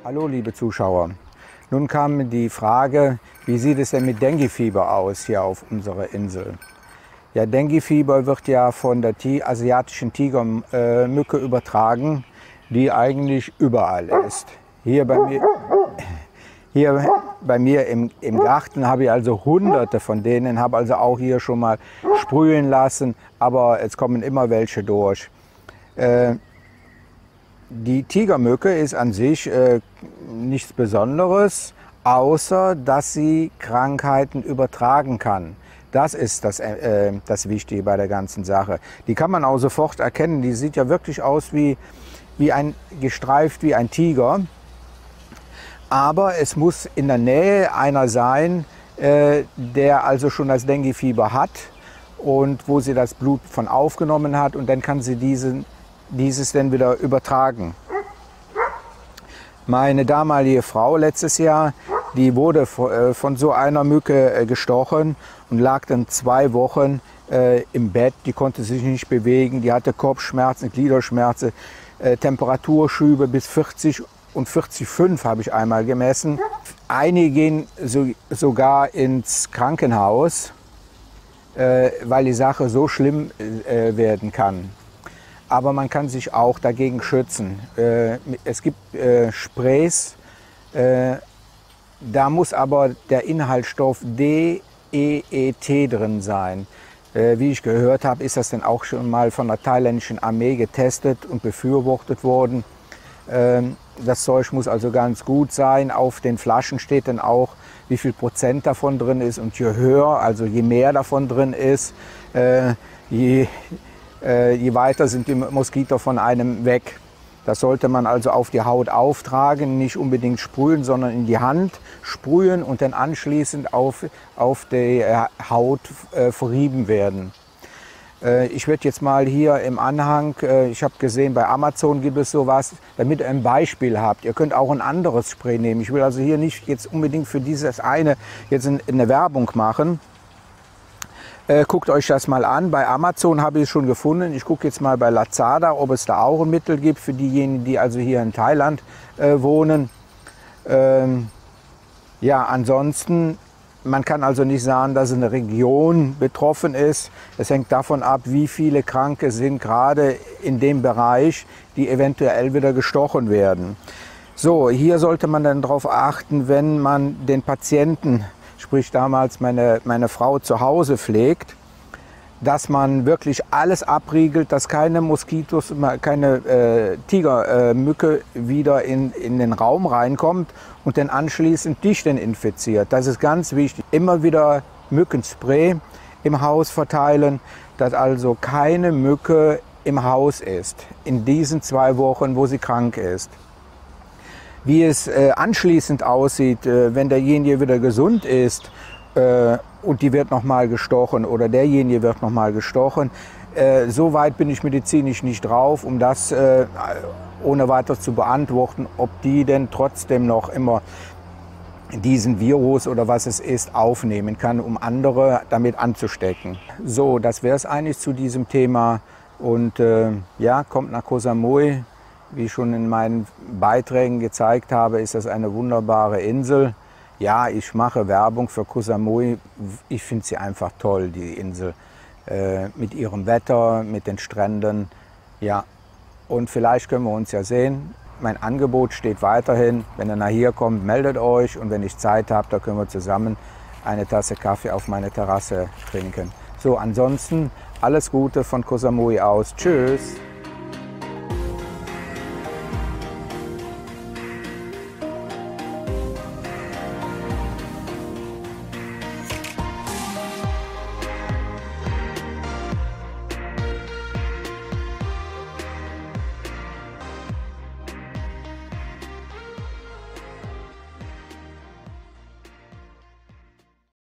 Hallo liebe Zuschauer, nun kam die Frage, wie sieht es denn mit Denguefieber aus hier auf unserer Insel? Ja, Denguefieber wird ja von der asiatischen Tigermücke übertragen, die eigentlich überall ist. Hier bei mir im Garten habe ich also hunderte von denen, habe also auch hier schon mal sprühen lassen, aber es kommen immer welche durch. Die Tigermücke ist an sich nichts Besonderes, außer dass sie Krankheiten übertragen kann. Das ist das Wichtige bei der ganzen Sache. Die kann man auch sofort erkennen. Die sieht ja wirklich aus gestreift wie ein Tiger. Aber es muss in der Nähe einer sein, der also schon das Denguefieber hat und wo sie das Blut von aufgenommen hat, und dann kann sie dieses dann wieder übertragen. Meine damalige Frau letztes Jahr, die wurde von so einer Mücke gestochen und lag dann 2 Wochen im Bett. Die konnte sich nicht bewegen, die hatte Kopfschmerzen, Gliederschmerzen, Temperaturschübe bis 40 und 40,5 habe ich einmal gemessen. Einige gehen sogar ins Krankenhaus, weil die Sache so schlimm werden kann. Aber man kann sich auch dagegen schützen. Es gibt Sprays, da muss aber der Inhaltsstoff DEET drin sein. Wie ich gehört habe, ist das dann auch schon mal von der thailändischen Armee getestet und befürwortet worden. Das Zeug muss also ganz gut sein. Auf den Flaschen steht dann auch, wie viel Prozent davon drin ist. Und je höher, also je mehr davon drin ist, je weiter sind die Moskito von einem weg. Das sollte man also auf die Haut auftragen, nicht unbedingt sprühen, sondern in die Hand sprühen und dann anschließend auf die Haut verrieben werden. Ich werde jetzt mal hier im Anhang, ich habe gesehen, bei Amazon gibt es sowas, damit ihr ein Beispiel habt. Ihr könnt auch ein anderes Spray nehmen. Ich will also hier nicht jetzt unbedingt für dieses eine jetzt eine Werbung machen. Guckt euch das mal an. Bei Amazon habe ich es schon gefunden. Ich gucke jetzt mal bei Lazada, ob es da auch ein Mittel gibt für diejenigen, die also hier in Thailand wohnen. Ja, ansonsten, man kann also nicht sagen, dass eine Region betroffen ist. Es hängt davon ab, wie viele Kranke sind gerade in dem Bereich, die eventuell wieder gestochen werden. So, hier sollte man dann darauf achten, wenn man den Patienten, sprich damals meine Frau, zu Hause pflegt, dass man wirklich alles abriegelt, dass keine Moskitos, keine Tigermücke wieder in den Raum reinkommt und dann anschließend dich dann infiziert. Das ist ganz wichtig. Immer wieder Mückenspray im Haus verteilen, dass also keine Mücke im Haus ist, in diesen 2 Wochen, wo sie krank ist. Wie es anschließend aussieht, wenn derjenige wieder gesund ist und die wird nochmal gestochen oder derjenige wird nochmal gestochen, so weit bin ich medizinisch nicht drauf, um das ohne weiteres zu beantworten, ob die denn trotzdem noch immer diesen Virus oder was es ist aufnehmen kann, um andere damit anzustecken. So, das wäre es eigentlich zu diesem Thema, und ja, kommt nach Koh Samui. Wie ich schon in meinen Beiträgen gezeigt habe, ist das eine wunderbare Insel. Ja, ich mache Werbung für Koh Samui. Ich finde sie einfach toll, die Insel. Mit ihrem Wetter, mit den Stränden. Ja, und vielleicht können wir uns ja sehen. Mein Angebot steht weiterhin. Wenn ihr nach hier kommt, meldet euch. Und wenn ich Zeit habe, da können wir zusammen eine Tasse Kaffee auf meine Terrasse trinken. So, ansonsten alles Gute von Koh Samui aus. Tschüss.